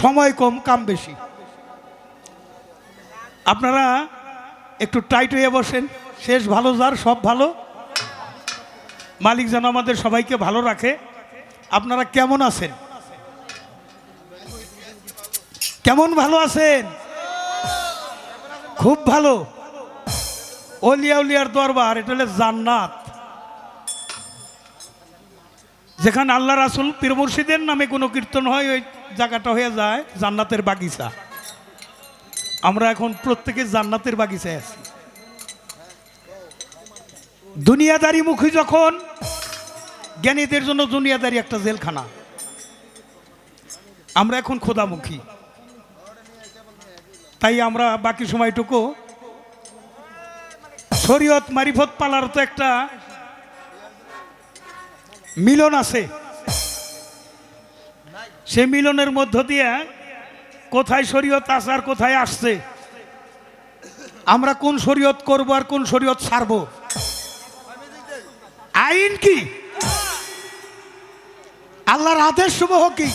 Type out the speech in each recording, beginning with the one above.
সময় কম, কাম বেশি। আপনারা একটু টাইট হয়ে বসেন। শেষ ভালো যার, সব ভালো। মালিক যেন আমাদের সবাইকে ভালো রাখে। আপনারা কেমন আছেন? কেমন ভালো আছেন? খুব ভালো। অলিয়া উলিয়ার দরবার, এটা হলো জান্নাত, যেখানে আল্লাহ রাসূল পীর মুর্শিদের নামে কোনো কীর্তন হয়, ওই জায়গাটা হয়ে যায় জান্নাতের বাগিচা। আমরা এখন প্রত্যেকে জান্নাতের বাগিচায় আছি। দুনিয়াদারি মুখী যখন, জ্ঞানীদের জন্য দুনিয়াদারি একটা জেলখানা। আমরা এখন খোদামুখী, তাই আমরা বাকি সময়টুকু শরীয়ত মারিফত পালার তো একটা মিলন আছে, সে মিলনের মধ্য দিয়ে কোথায় শরীয়ত আছে আর কোথায় আসছে, আমরা কোন শরীয়ত করব আর কোন শরীয়ত ছাড়ব, আইন কি, আল্লাহর আদেশ সমূহ কি,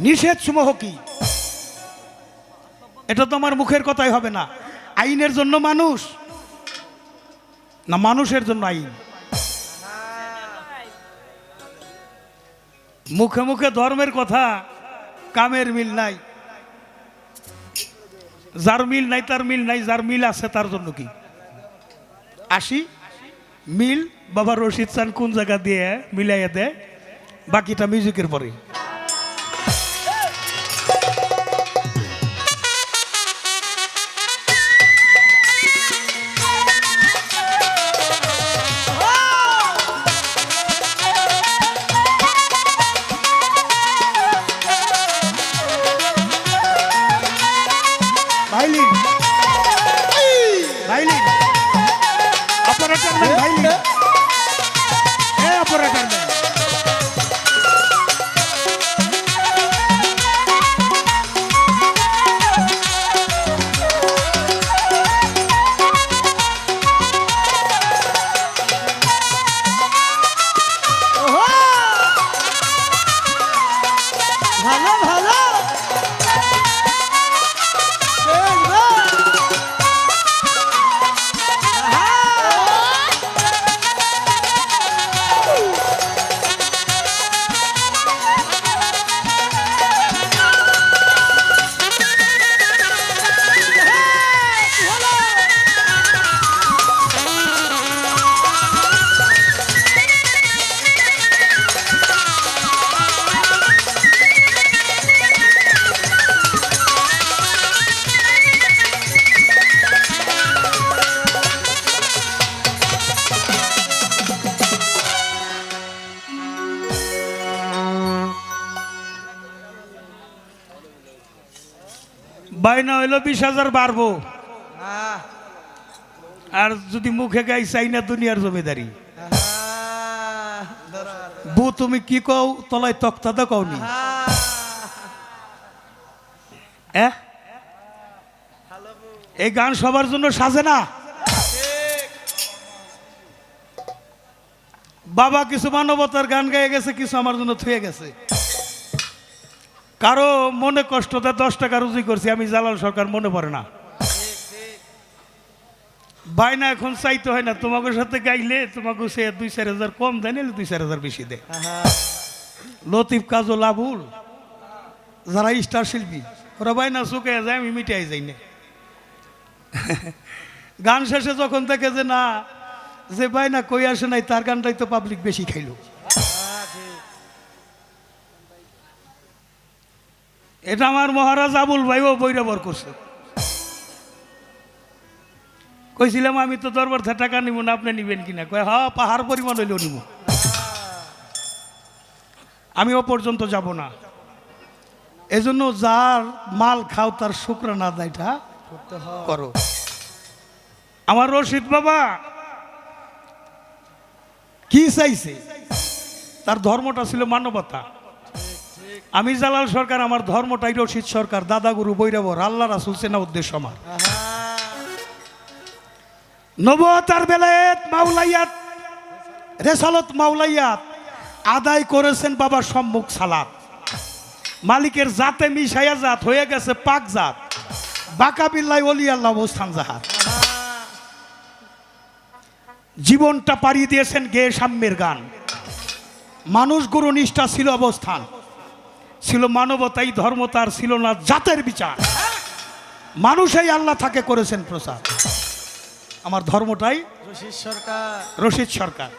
নিষেধ সমূহ কি, এটা তো আমার মুখের কথাই হবে না। আইনের জন্য মানুষ না মানুষের জন্য আইন? মুখে মুখে ধর্মের কথা, কামের মিল নাই। যার মিল নাই তার মিল নাই, যার মিল আছে তার জন্য কি আসি মিল। বাবা রশিদ চান কোন জায়গা দিয়ে মিলাইয়া দেয়, বাকিটা মিউজিকের পরে। Violin violin operator man, violin এ অপারেটর ম্যান। ভালো ভালো বাইনা হইলো 20,000 বাড়বো, আর যদি মুখে গাই চাই না দুনিয়ার জমিদারি। বু তুমি কি কও, তলায় তক্তা দা কওনি? এই গান সবার জন্য সাজে না। বাবা কিছু মানবতার গান গায়ে গেছে, কিছু আমার জন্য থুয়ে গেছে। কারো মনে কষ্ট দেয়, 10 টাকা রুজি করছি আমি, জালাল সরকার মনে পড়ে না। বাইনা এখন চাইতে হয় না, তোমাকে সাথে গাইলে তোমাকে সে 2-4 হাজার কম দেয়, নিলে 2-4 হাজার বেশি দেয়। লতিফ, কাজল, আবুল, যারা স্টার শিল্পী, ওরা বাইনা চুকে যায়, আমি মিটাই যাই না। গান শেষে যখন দেখে যে না, যে বাইনা কই আসে নাই, তার গানটাই তো পাবলিক বেশি খাইলো। এটা আমার মহারাজ আবুল ভাইও বৈরাবর করছে। কইছিলাম আমি তো দরবার থেকে টাকা নিব না, আপনি নিবেন কিনা? কয় হ্যাঁ, পাহাড় পরিমাণ হইলেও নিব, আমি ও পর্যন্ত যাব না। এজন্য যার মাল খাও তার শুকরানা আদায়টা করো। আমার রশিদ বাবা কি চাইছে? তার ধর্মটা ছিল মানবতা। আমি জালাল সরকার, আমার ধর্মটাই রশিদ সরকার, দাদাগুরু বৈরাবর, আল্লাহ রাসূল চেনা উদ্দেশ্য আমার। নবুয়তার বেলায়েত মাওলাইয়াত রেসালত মাওলাইয়াত আদায় করেছেন বাবা সম্মুখ সালাত। মালিকের জাতে মিশাইয়া জাত হয়ে গেছে পাক জাত, বাঁকা বিল্লায় অলি আল্লাহ অবস্থান জাহাজ। জীবনটা পাড়িয়ে দিয়েছেন গেয়ে সাম্যের গান। মানুষ গুরু নিষ্ঠা ছিল অবস্থান, ছিল মানবতাই ধর্ম, তার ছিল না জাতের বিচার। মানুষই আল্লাহ থাকে করেছেন প্রচার। আমার ধর্মটাই রশিদ সরকার,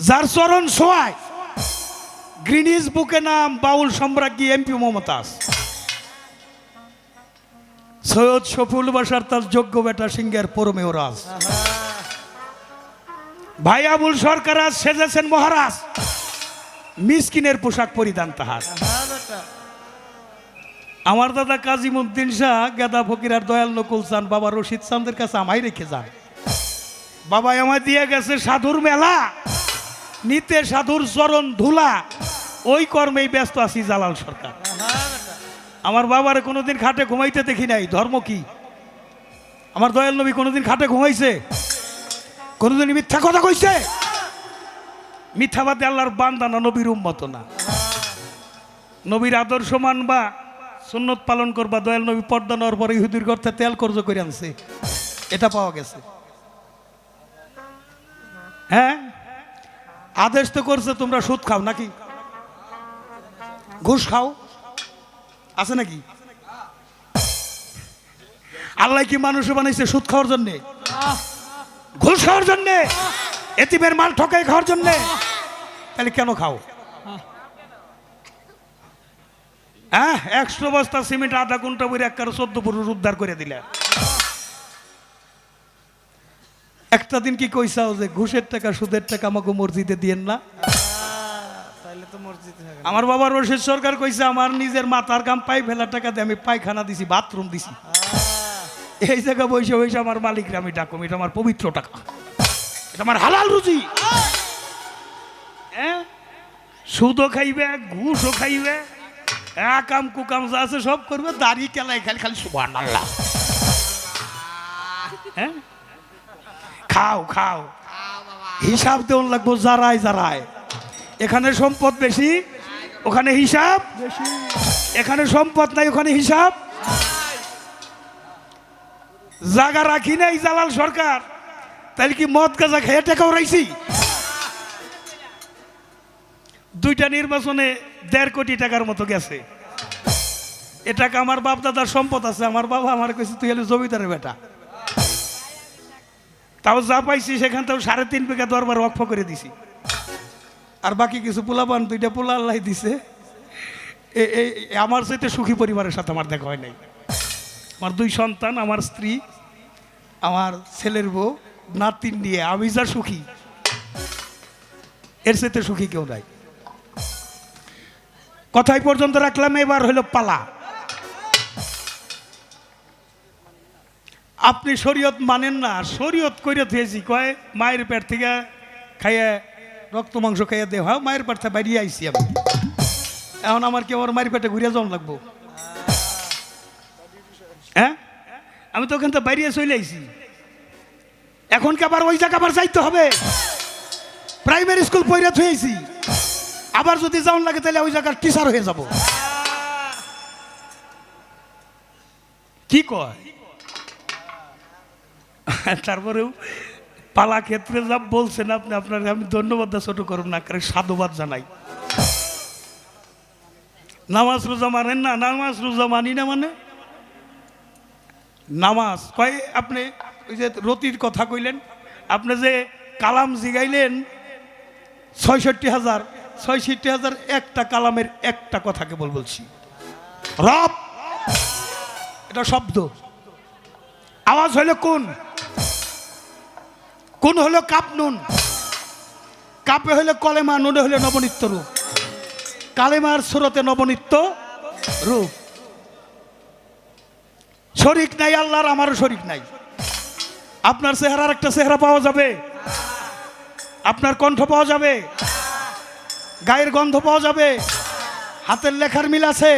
যার চরণ ছোঁয়ায় গ্রিনিজ বুকে নাম বাউল সম্রাজ্ঞী এমপি মমতাজ। সৈয়দ শফিউল বাশার তার যোগ্য বেটা সিংহের পরমেয় রাজ। ভাই আবুল সরকার আজ সেজেছেন মহারাজ, মিসকিনের পোশাক পরিধান তাহার। আমার দাদা কাজিমউদ্দিন শাহ গেদা ফকির আর দয়াল নকুল চান বাবা রশিদ চাঁদের কাছে আমায় রেখে যান। বাবা আমায় দিয়ে গেছে সাধুর মেলা, নিতে সাধুর চরণ ধুলা, ওই কর্মেই ব্যস্ত আছি জালাল সরকার। আমার বাবারে কোনোদিন খাটে ঘুমাইতে দেখি নাই। ধর্ম কি? আমার দয়াল নবী কোনোদিন খাটে ঘুমাইছে? কোনোদিন মিথ্যা কথা কইছে? মিথ্যাবাদী আল্লাহর বান্দা না, নবীর উম্মত না। নবীর আদর্শ মানবা, সুন্নত পালন করবা। দয়াল নবী পর্দা নেওয়ার পরে ইহুদির গর্তে তেল কর্জ করে আনছে, এটা পাওয়া গেছে। হ্যাঁ, আদেশ তো করছে তোমরা সুদ খাও নাকি, ঘুষ খাও, আছে নাকি? আল্লাহ কি মানুষ বানাইছে সুদ খাওয়ার জন্যে, ঘুষ খাওয়ার জন্যে, এতিমের মাল ঠকাই খাওয়ার জন্যে? তাহলে কেন খাও? হ্যাঁ, 100 বস্তা সিমেন্ট আধা ঘন্টা বই 14 পুরুষ উদ্ধার করে দিলে। একটা দিন কি কইসাও যে ঘুষের টাকা সুদের টাকা আমাকে মসজিদে দিয়েন না? আমার বাবা রশিদ সরকার কইছে আমার নিজের মাথার কাম পাই ফেলা টাকা দিয়ে আমি পায়খানা দিছি, বাথরুম দিছি। এই জায়গা বসে বসে আমার মালিকরা আমি ডাকুম, এটা আমার পবিত্র টাকা, এটা আমার হালাল রুজি। হ্যাঁ, সুদও খাইবে, ঘুষও খাইবে, কাম কুকাম যা আছে সব করবে, দাড়ি কেলাই খালি খালি সুবহানাল্লাহ। হ্যাঁ, খাও খাও, হিসাব দেওয়ান লাগবো যারাই যারাই। এখানে সম্পদ বেশি, ওখানে হিসাব বেশি। এখানে সম্পদ নাই, ওখানে হিসাব। জায়গা রাখি নাই জালাল সরকার, তাহলে কি মদ গাঁজা খেয়ে টাকাও রাইছি? 2টা নির্বাচনে 1.5 কোটি টাকার মতো গেছে। এ টাকা আমার বাপ দাদার সম্পদ আছে। আমার বাবা আমার কাছে তুই হলে জমিদারের বেটা, তাও যা পাইছি সেখান থেকে 3.5 বিঘা দরবার ওয়াকফ করে দিছি। আর বাকি কিছু পোলাপান 2টা পোলা আল্লাহ দিছে। আমার চাইতে সুখী পরিবারের সাথে আমার দেখা হয় নাই। আমার 2 সন্তান, আমার স্ত্রী, আমার ছেলের বউ, নাতিন নিয়ে আমি যা সুখী, এর চাইতে সুখী কেউ নাই। কথাই পর্যন্ত রাখলাম, এবার হলো পালা। আপনি শরীয়ত মানেন না, শরীয়ত করে দিয়েছি, কয় মায়ের পেট থেকে খাইয়া রক্ত মাংস খাইয়া দেওয়া, মায়ের পেট থেকে বাইরে আইসি আমি। এখন আমার কি আমার মায়ের পেটে ঘুরিয়া যাওয়া লাগবো? হ্যাঁ, আমি তো ওখান থেকে বাইরে চলে আইসি। এখন কি আবার ওই জায়গা আবার যাইতে হবে? প্রাইমারি স্কুল পড়ে থুয়েছি, আবার যদি যাওয়ান লাগে তাহলে ওই জায়গার টিচার হয়ে যাব। কি কয়? তারপরেও পালা ক্ষেত্রে যা বলছেন আপনি, আপনার আমি ধন্যবাদ ছোট করব না, কারণ সাধুবাদ জানাই। নামাজ রোজা মানেন না? নামাজ রোজা মানি না মানে নামাজ কয় আপনি ওই যে রতির কথা কইলেন, আপনি যে কালাম জিগাইলেন 66,000 একটা কালামের একটা কথা কেবল বলছি, রব। এটা শব্দ, আওয়াজ হলো কোন, কোন হলো কাপ নুন, কাপে হলো কলেমা, নুনে হলো নবনিত্য রূপ। কালেমার সুরতে নবনিত্য রূপ। শরীক নাই আল্লাহর, আমারও শরীক নাই। আপনার চেহারার একটা চেহারা পাওয়া যাবে, আপনার কণ্ঠ পাওয়া যাবে, গায়ের গন্ধ পাওয়া যাবে, হাতের লেখার মিল আছে,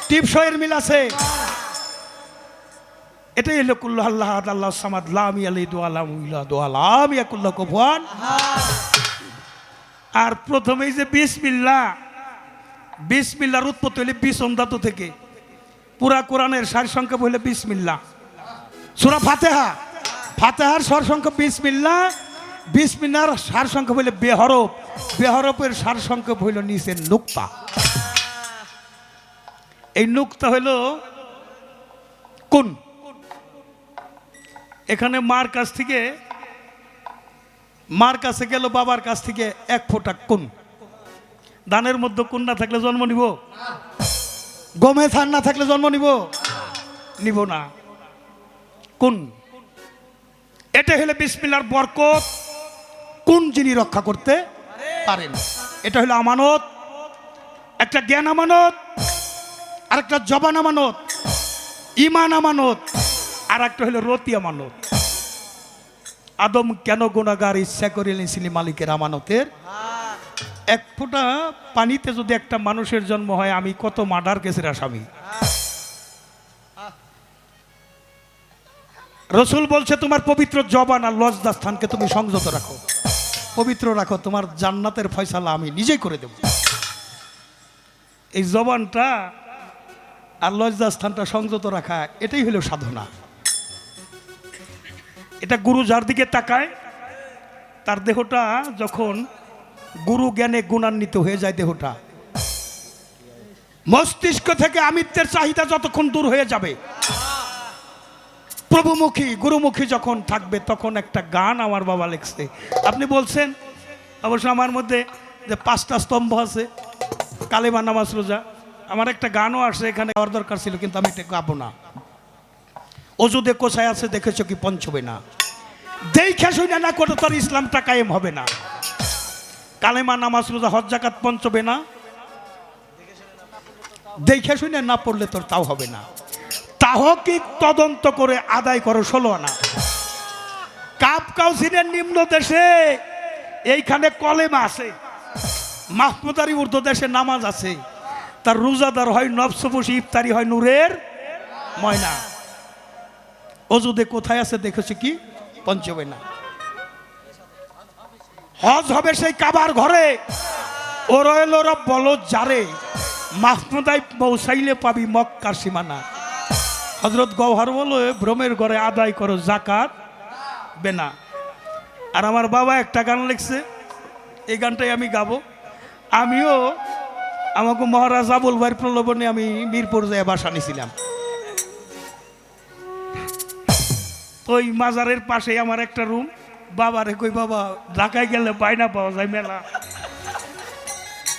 টিপসইয়ের মিল আছে। এটাই হলো কুল্লু আল্লাহ আল্লাহ সামাদ লাম ইয়ালিদ ওয়া লাম ইউলাদ ওয়া লাম ইয়াকুল লাহু কুফুয়ান। আর প্রথমেই যে বিসমিল্লাহ, বিসমিল্লাহর উৎপত্তি হইলে বিসম ধাতু থেকে। পুরা কোরআনের সার সংখ্যা হইলে বিসমিল্লাহ। সূরা ফাতিহা, ফাতিহার স্বর সংখ্যা বিসমিল্লাহ, বিসমিল্লাহর সার সংখ্যা হইলে বেহরফ, বেহরফের সার সংখ্যা হইল নিচের নুক্তা। এই নুক্তা হইল কোন। এখানে মার কাছ থেকে, মার কাছে গেল বাবার কাছ থেকে এক ফোঁটা কোন। দানের মধ্যে কোন না থাকলে জন্ম নিব? গমে থান না থাকলে জন্ম নিব? নিব না। কোন, এটা হলে বিসমিল্লাহর বরকত। কোন যিনি রক্ষা করতে পারেন। এটা হলো আমানত, একটা জ্ঞান আমানত, আর একটা জবান আমানত, ইমান আমানত, আর একটা হলো রতি আমানত। আদম কেন গুনাহগার ইচ্ছা করে নিয়েছিলি মালিকের আমানতের। এক ফোঁটা পানিতে যদি একটা মানুষের জন্ম হয়, আমি কত মার্ডার কেসের আসামি। রসুল বলছে তোমার পবিত্র জবান আর লজ্জা স্থানকে তুমি সংযত রাখো, পবিত্র রাখো, তোমার জান্নাতের ফয়সালা আমি নিজেই করে দেব। এই জবানটা আর লজ্জা স্থানটা সংযত রাখা, এটাই হলো সাধনা। এটা গুরু যার দিকে তাকায়, তার দেহটা যখন গুরু জ্ঞানে গুণান্বিত হয়ে যায়, দেহটা মস্তিষ্ক থেকে আমিত্বের চাহিদা যতক্ষণ দূর হয়ে যাবে, প্রভুমুখী গুরুমুখী যখন থাকবে, তখন একটা গান আমার বাবা লিখছে। আপনি বলছেন অবশ্য আমার মধ্যে যে 5টা স্তম্ভ আছে, কালেমা নামাজ রোজা, আমার একটা গানও আসছে, এখানে গাওয়ার দরকার ছিল কিন্তু আমি এটা গাবো না। অজুদে কোথায় আছে দেখেছো কি পঞ্চবে না, দেখে শুনে না করে তোর ইসলামটা কায়েম হবে না। কালেমা নামাজ রোজা হজ যাকাত পঞ্চবে না, দেখে শুনে না পড়লে তোর তাও হবে না। তাহকিক তদন্ত করে আদায় করো 16 আনা। কাপ কাউসিনের নিম্ন দেশে এইখানে কলেমা আছে, মাহমুদারি উর্দু দেশে নামাজ আছে, তার রোজাদার হয় নবসবসি, ইফতারি হয় নূরের ময়না। অজুদে কোথায় আছে দেখেছি কি পঞ্চবে না। হজ হবে সেই কাবার ঘরে, ও রয়েল রব বলো যারে, মাহমুদাই পৌঁছাইলে পাবি মক্কার সীমানা। হজরত গওহার বলো ভ্রমের ঘরে আদায় করো জাকাত বেনা। আর আমার বাবা একটা গান লিখছে, এই গানটাই আমি গাবো। আমিও আমাকে মহারাজ আবুল ভাইয়ের প্রলোভনে আমি মিরপুর যায় বাসা নিয়েছিলাম। তো ওই মাজারের পাশে আমার একটা রুম। বাবারে কই বাবা ঢাকায় গেলে বায়না পাওয়া যায় মেলা,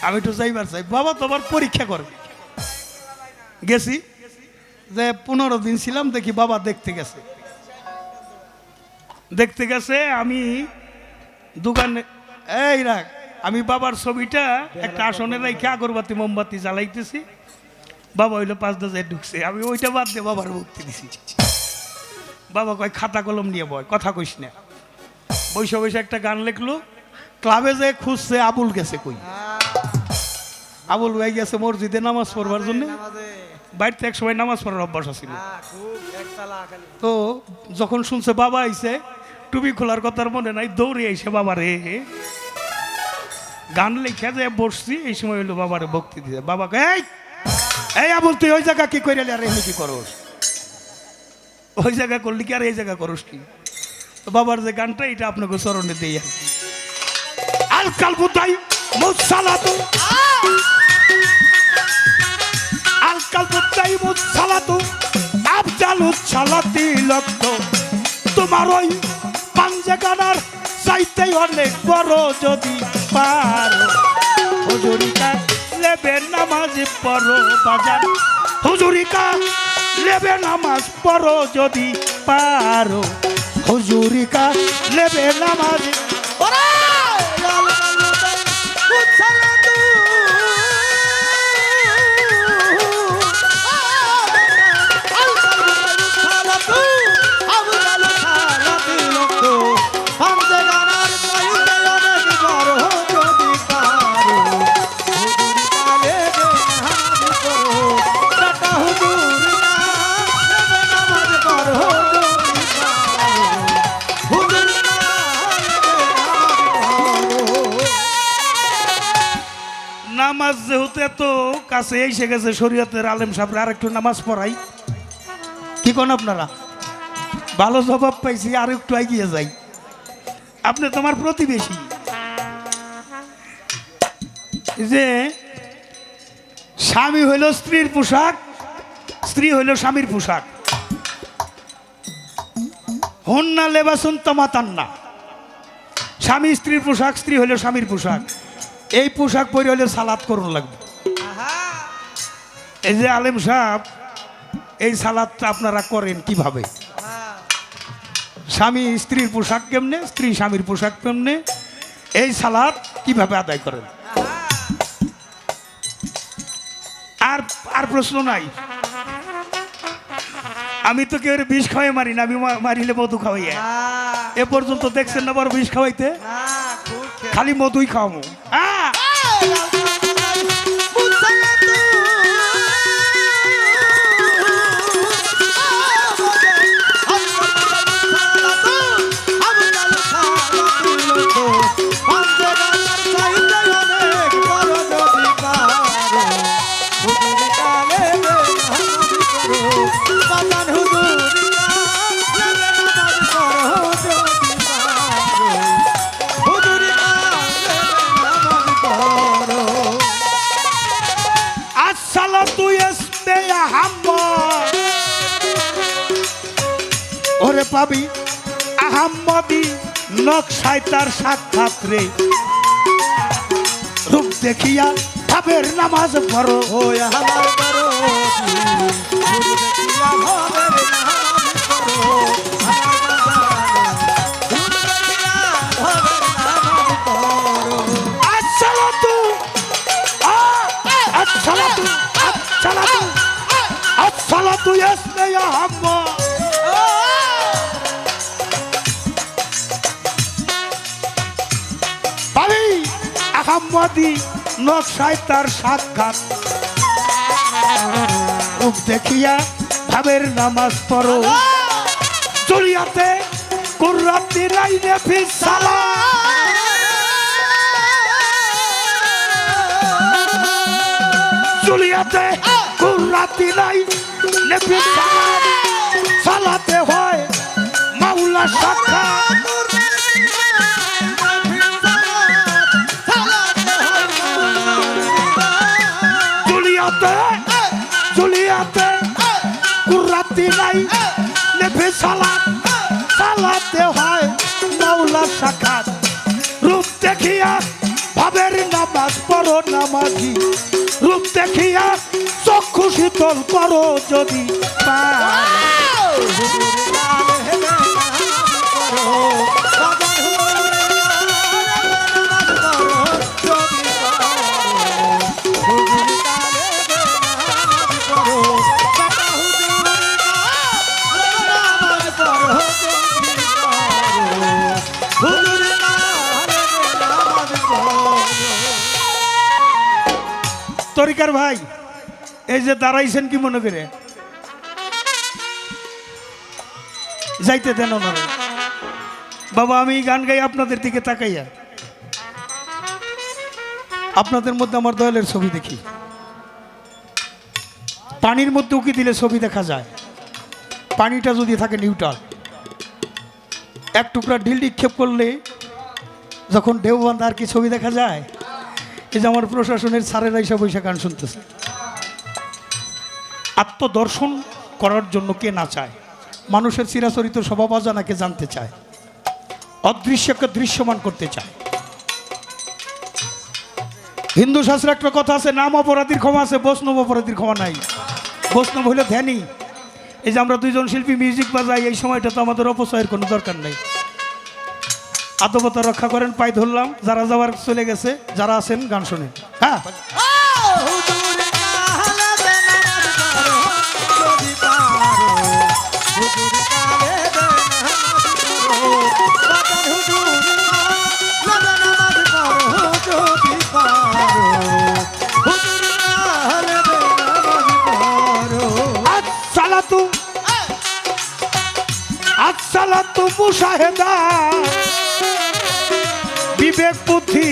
আমি তো যাইবার চাই। বাবা তোমার পরীক্ষা করবে। গেছি, যে 15 দিন ছিলাম, দেখি বাবা দেখতে গেছে, দেখতে গেছে। আমি দোকানে এই রাখ, আমি বাবার ছবিটা একটা আসনে রেখে আগরবাতি মোমবাতি জ্বালাইতেছি। বাবা হইলো 5 দাজায় ঢুকছে, আমি ওইটা বাদ দিয়ে বাবার মুক্তি দিছি। বাবা কয় খাতা কলম নিয়ে বয়, কথা কইস না। বৈশা বৈশা একটা গান লিখলো। ক্লাবে যে খুঁজছে আবুল গেছে কই, আবুল ভাই গেছে মসজিদে নামাজ পড়বার জন্য। বাড়িতে এক সময় নামাজ পড়ার অভ্যাস ছিল। তো যখন শুনছে বাবা আইছে, টুপি খোলার কথার মনে নাই, দৌড়ে আইসে বাবারে গান লেখা যে বসছি। এই সময় হইলো বাবারে ভক্তি দিছে। বাবাকে এই আবুল তুই ওই জায়গা কি করে আর এমনি কি করস, ওই জায়গা করলি কি আর এই জায়গা করস কি। তো বাবার যে গানটা, এটা আপনাকে স্মরণে দেই আর কি। আল কালবুতাই মুসালাতু, আল কালবুতাই মুসালাতু, আফজালু সালাতি লক্ষ। তোমার ওই পাঞ্জাগানার চাইতে অনেক বড় যদি পারো, হুজুরিকা লেবে নামাজ পড়ো বাজার, হুজুরিকা লেবে নামাজ পড়ো যদি পারো, হুজুরিকা লেবে নামাজ পড়ো। কাছে এসে গেছে শরীয়তের আলেম সাহেবরা আর একটু নামাজ পড়াই, কি কোন আপনারা? ভালো জবাব পাইছি, আর একটু এগিয়ে যাই। আপনি তোমার প্রতিবেশী, যে স্বামী হইল স্ত্রীর পোশাক, স্ত্রী হইল স্বামীর পোশাক। হন্না লেবাসুন তামাতান্না, স্বামী স্ত্রীর পোশাক, স্ত্রী হইল স্বামীর পোশাক। এই পোশাক পরে হলে সালাত করুন লাগবে। এই যে আলেম সাহেব, এই সালাদটা আপনারা করেন কিভাবে? স্বামী স্ত্রীর পোশাক কেমনে, স্ত্রী স্বামীর পোশাক কেমনে, এই সালাদ কিভাবে আদায় করেন? আর আর প্রশ্ন নাই। আমি তো কেউ বিষ খাওয়াই মারি না, আমি মারিলে মধু খাওয়াই। এ পর্যন্ত দেখছেন না বড় বিষ খাওয়াইতে? খালি মধুই খাওয়াবো। ওরে পাবি আহাম্মদি নকশায় তার সাক্ষাৎ রে, রূপ দেখিয়া ভাবের নামাজ পড়ো। ও আমার পড়ো, আহাম্মদি নকশায় তার সাক্ষাৎ, রূপ দেখিয়া ভাবের নামাজ পড়ো। জুলিয়াতে কুররাতি লাইনে ফিসালা, জুলিয়াতে কুররাতি লাইনে ফিসালা, সালাতে হয় মাওলা সাক্ষাৎ। জুলিয়াতে কুররাতি নাই নেভে সালাত, সালাতে হয় মাওলা সাক্ষাৎ। রূপ দেখিয়া ভাবের নামাজ পড়ো নামাজি, রূপ দেখিয়া চক্ষু শীতল করো যদি তরিকার ভাই। এই যে দাঁড়াইছেন কি মনে করে? যাইতে দেন ওনারা। বাবা আমি গান গাই আপনাদের দিকে তাকাইয়া, আপনাদের মধ্যে আমার দয়ালের ছবি দেখি। পানির মধ্যে উকি দিলে ছবি দেখা যায়, পানিটা যদি থাকে নিউট্রাল। এক টুকরা ঢিল নিক্ষেপ করলে যখন ঢেউ বাঁধা আর কি ছবি দেখা যায়। এই যে আমার প্রশাসনের স্যারেরা এসে বৈশা গান শুনতেছে। আত্মদর্শন করার জন্য কে না চায়? মানুষের চিরাচরিত স্বভাব অজানাকে জানতে চায়, অদৃশ্যকে দৃশ্যমান করতে চায়। হিন্দু শাস্ত্রে একটা কথা আছে, নাম অপরাধীর ক্ষমা আছে, বৈষ্ণব অপরাধীর ক্ষমা নাই। বৈষ্ণব হইলে ধ্যানী। এই যে আমরা দুইজন শিল্পী মিউজিক বাজাই, এই সময়টা তো আমাদের অপচয়ের কোনো দরকার নেই। আদবতা রক্ষা করেন, পাই ধরলাম। যারা যাওয়ার চলে গেছে, যারা আছেন গান শোনেন। হ্যাঁ মুশাহেদা বিবেক বুদ্ধি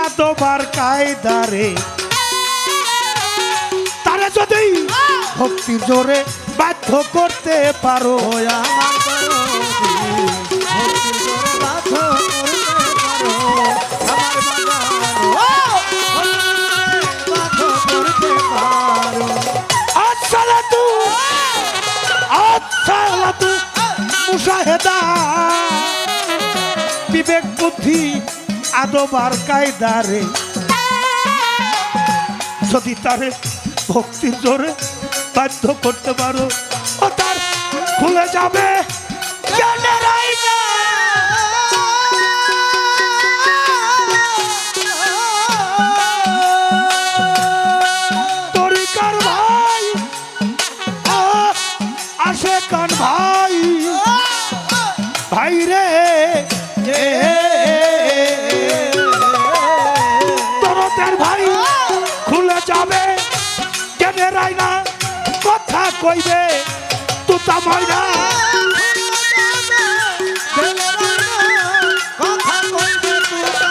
আদবার কায়দারে ভক্তির জোরে বাধ্য করতে পারো। আমার দরদি ভক্তির জোরে বাধ্য করতে পারো। বাধ্য করতে পারো। আসসালাতু আসসালাতু মুশাহেদা বিবেক বুদ্ধি আদব আর কায়দারে যদি তারে ভক্তির জোরে বাধ্য করতে পারো ও তার খুলে যাবে জ্ঞানের আয়না। তরিকার ভাই আসে কান ভাই ভাই রে দরদের ভাই খুলে যাবে জ্ঞানের আয়না। কথা কইবে তুতা ময়না কথা কইবে তুতা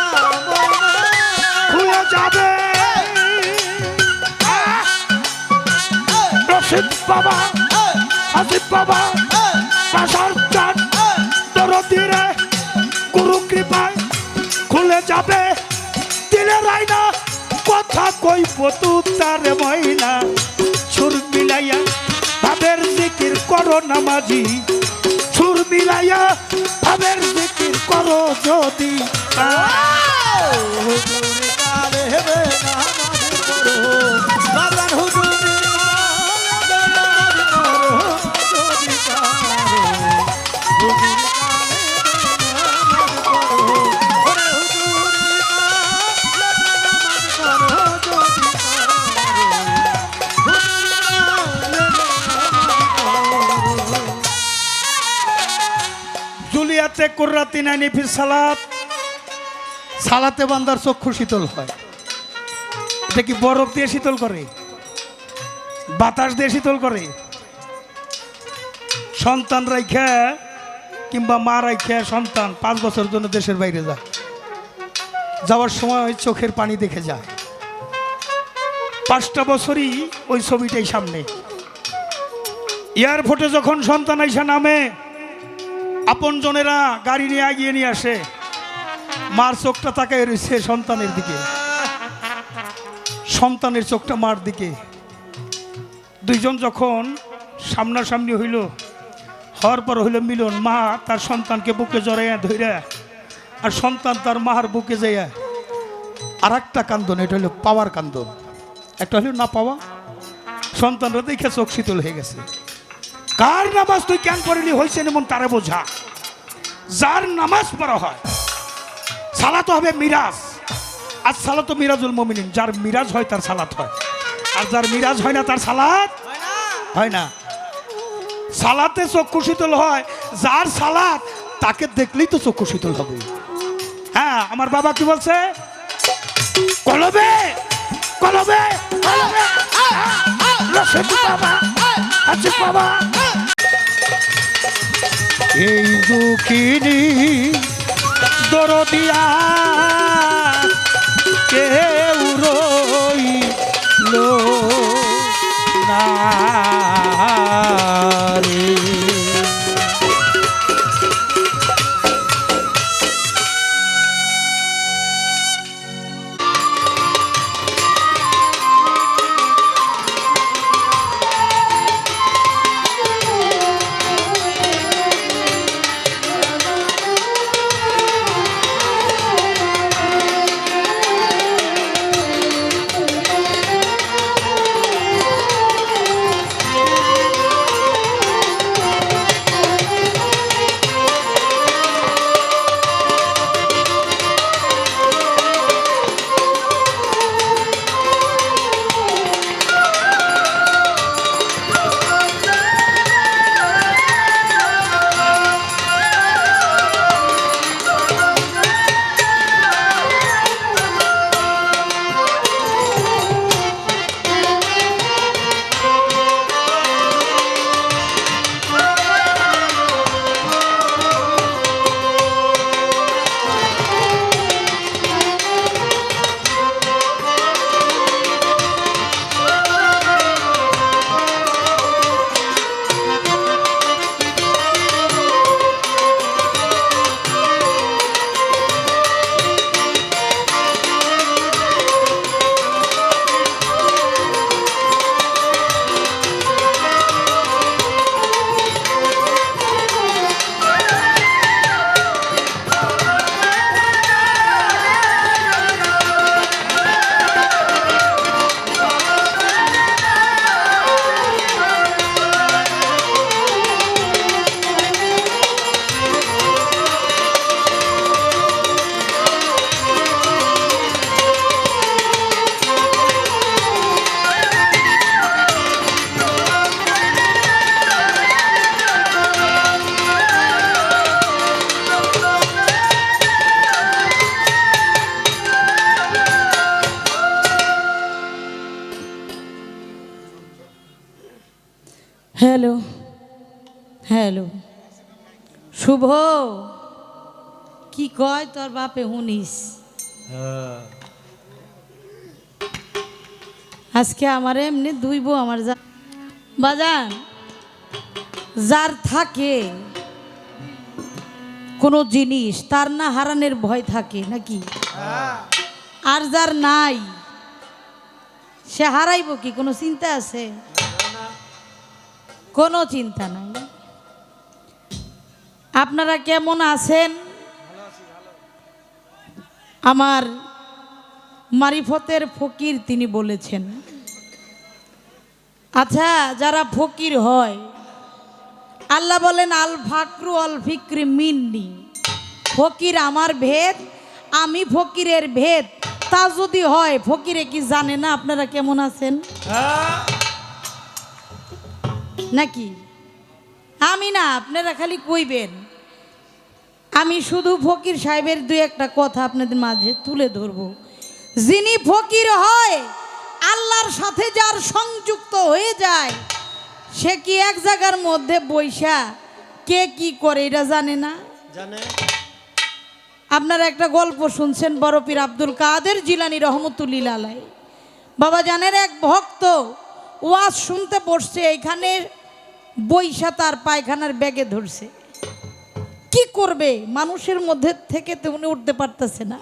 খুলে যাবে রশিদ বাবা আসিফ বাবা পাশার চান দরদিরে গুরু কৃপায় খুলে যাবে দিলের আয়না। কথা কইব তুতার ময়না সুর মিলাইয়া ভাবের জিকির করো নামাজি। সুর মিলাইয়া ভাবের জিকির করো যদি হুজুরি কালে হেবে নামাজ পড়ো। বাগান হুজুরি কালে নামাজ পড়ো। যদি পারো হুজুরি কালে নামাজ পড়ো। ওরে হুজুরি কালে নামাজ পড়ো। যদি পারো হুজুরি কালে নামাজ পড়ো। জুলিয়াতে কুর্রাতি নাইনি ফির সালাত সালাতে বান্দার চক্ষু শীতল হয়। এটা কি বরফ দিয়ে শীতল করে, বাতাস দিয়ে শীতল করে? সন্তান রাইখা কিংবা মা রাইখা সন্তান 5 বছর জন্য দেশের বাইরে যায়, যাওয়ার সময় ওই চোখের পানি দেখে যায়। 5টা বছরই ওই ছবিটাই সামনে। এয়ারপোর্টে যখন সন্তান আইসা নামে, আপন জনেরা গাড়ি নিয়ে এগিয়ে নিয়ে আসে, মার চোখটা তাকায় রয়েছে সন্তানের দিকে, সন্তানের চোখটা মার দিকে। দুইজন যখন সামনাসামনি হইল, হওয়ার পর হইল মিলন। মা তার সন্তানকে বুকে জড়াইয়া ধইরা, আর সন্তান তার মার বুকে যাইয়া আর একটা কান্দন। এটা হলো পাওয়ার কান্দন, একটা হলো না পাওয়া। সন্তানরা দেখে চোখ শীতল হয়ে গেছে। কার নামাজ তুই কেন করিলি হয়েছে এমন তারে বোঝা। যার নামাজ পড়া হয়, সালাত হবে মিরাজ। আর সালাত মিরাজুল মুমিনিন, যার মিরাজ হয় তার সালাত হয়, আর যার মিরাজ হয় না তার সালাত হয় না। সালাতে চক্ষু শীতল হয় যার সালাত, তাকে দেখলেই তো চক্ষু শীতল হবে। হ্যাঁ, আমার বাবা কি বলছে? কলবে কলবে কলবে রশিদ বাবা, আসিফ বাবা। এই দুঃখিনী দরদিয়া কেউ রইল না রে। হ্যালো হ্যালো শুভ কি কয় তোর বাপে শুনিস আজকে আমার এমনি দুই বউ আমার বাজান যার থাকে কোনো জিনিস তার না হারানোর ভয় থাকে নাকি আর যার নাই সে হারাইব কি কোনো চিন্তা আছে কোনো চিন্তা নাই আপনারা কেমন আছেন আমার মারিফতের ফকির তিনি বলেছেন আচ্ছা যারা ফকির হয় আল্লাহ বলেন আল ফাকরু আল ফিক্রি মিন্নি ফকির আমার ভেদ আমি ফকিরের ভেদ তা যদি হয় ফকিরে কি জানে না আপনারা কেমন আছেন নাকি আমি না আপনারা খালি কইবেন আমি শুধু ফকির সাহেবের দুই একটা কথা আপনাদের মাঝে তুলে ধরব যিনি ফকির হয় আল্লাহর সাথে যার সংযুক্ত হয়ে যায় সে কি এক জায়গার মধ্যে বৈশা কে কি করে এটা জানে না জানে আপনারা একটা গল্প শুনছেন বড় পীর আব্দুল কাদের জিলানী রহমতুল্লাহ আলাইহি বাবা জানের এক ভক্ত ওয়াজ শুনতে বসছে এইখানে বৈশা তার পায়খানার ব্যাগে ধরছে কি করবে মানুষের মধ্যে থেকে তো উনি উঠতে পারতেছে না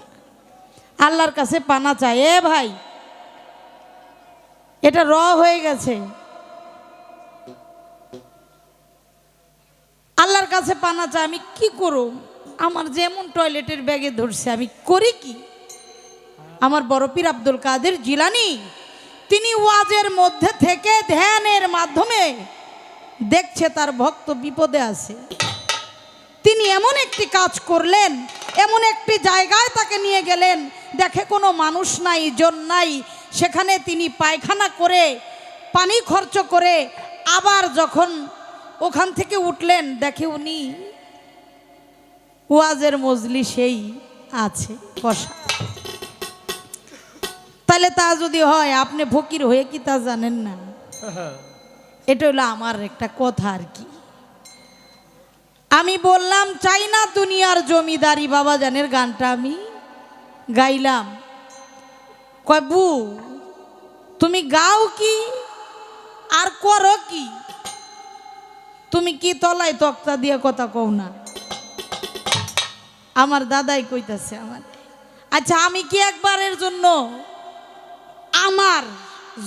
আল্লাহর কাছে পানা চায় এ ভাই এটা হয়ে গেছে আল্লাহর কাছে পানা চায় আমি কি করব আমার যেমন টয়লেটের ব্যাগে ধরছে আমি করি কি আমার বড় পীর আব্দুল কাদের জিলানী তিনি ওয়াজের মধ্যে থেকে ধ্যানের মাধ্যমে দেখছে তার ভক্ত বিপদে আছে তিনি এমন একটি কাজ করলেন এমন একটি জায়গায় তাকে নিয়ে গেলেন দেখে কোনো মানুষ নাই জন নাই সেখানে তিনি পায়খানা করে পানি খরচ করে আবার যখন ওখান থেকে উঠলেন দেখে উনি ওয়াজের মজলিসেই আছে বসা তাহলে তা যদি হয় আপনি ফকির হয়ে কি তা জানেন না এটা হলো আমার একটা কথা আর কি আমি বললাম চাই না দুনিয়ার জমিদারি বাবা জানের গানটা আমি গাইলাম কয় বু তুমি গাও কি আর করো কি তুমি কি তলায় তক্তা দিয়ে কথা কও না আমার দাদাই কইতাছে আমার আচ্ছা আমি কি একবারের জন্য আমার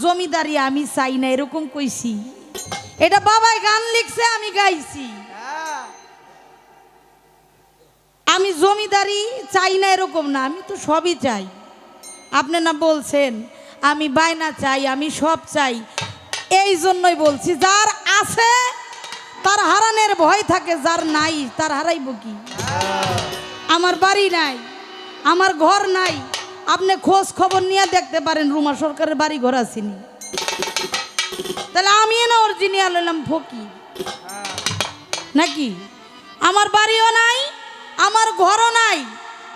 জমিদারি আমি চাই না এরকম কইছি এটা বাবাই গান লিখছে আমি গাইছি আমি জমিদারি চাই না এরকম না আমি তো সবই চাই আপনি না বলছেন আমি বায়না চাই আমি সব চাই এই জন্যই বলছি যার আছে তার হারানোর ভয় থাকে যার নাই তার হারাইব কি আমার বাড়ি নাই আমার ঘর নাই আপনি খোঁজ খবর নিয়ে দেখতে পারেন রুমা সরকারের বাড়ি ঘর আসেনি তাহলে আমি না অরিজিনাল হলাম ফকির নাকি আমার বাড়িও নাই আমার ঘরও নাই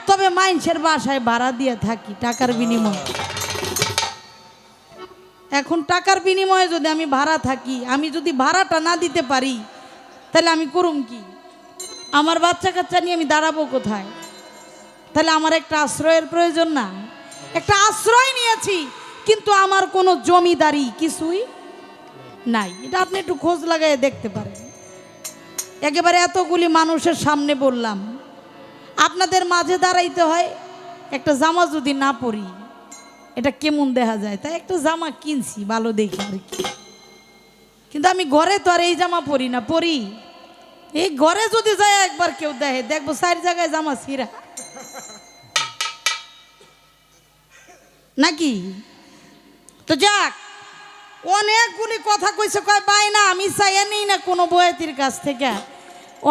তবে মানুষের বাসায় ভাড়া দিয়ে থাকি টাকার বিনিময়ে এখন টাকার বিনিময়ে যদি আমি ভাড়া থাকি আমি যদি ভাড়াটা না দিতে পারি তাহলে আমি করুম কি আমার বাচ্চা কাচ্চা নিয়ে আমি দাঁড়াবো কোথায় তাহলে আমার একটা আশ্রয়ের প্রয়োজন না একটা আশ্রয় নিয়েছি কিন্তু আমার কোনো জমিদারি কিছুই নাই এটা আপনি একটু খোঁজ লাগাই দেখতে পারেন একেবারে এতগুলি মানুষের সামনে বললাম আপনাদের মাঝে দাঁড়াইতে হয় একটা জামা যদি না পরি এটা কেমন দেখা যায় তাই একটা জামা কিনছি ভালো দেখি আর কি কিন্তু আমি ঘরে তো আর এই জামা পরি না পরি এই ঘরে যদি যায় একবার কেউ দেখে দেখবো 4 জায়গায় জামা ছিঁড়া নাকি তো যাক অনেকগুলি কথা কইছে কয় বায়না আমি চাই নেই না কোনো বয়াতির কাছ থেকে